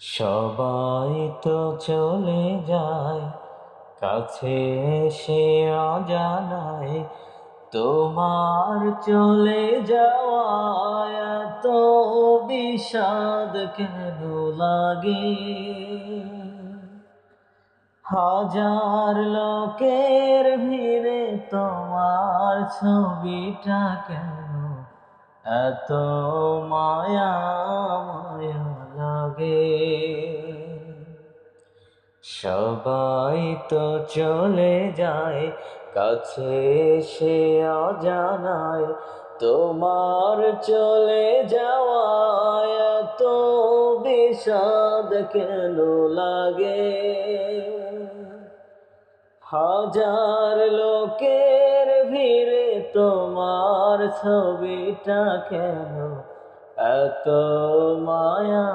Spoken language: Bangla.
সবাই তো চলে যায়, কাছে এসে অজানায়। তোমার চলে যাওয়ায় এত বিষাদ কেন লাগে? হাজার লোকের ভিড়ে তোমার ছবিটা কেন এত মায়া মায়া লাগে? সবাই তো চলে যায়, কাছে এসে অজানায়। তোমার চলে যাওয়ায় এত বিষাদ কেন লাগে? হাজার লোকের ভিড়ে তোমার ছবিটা কেন এত মায়া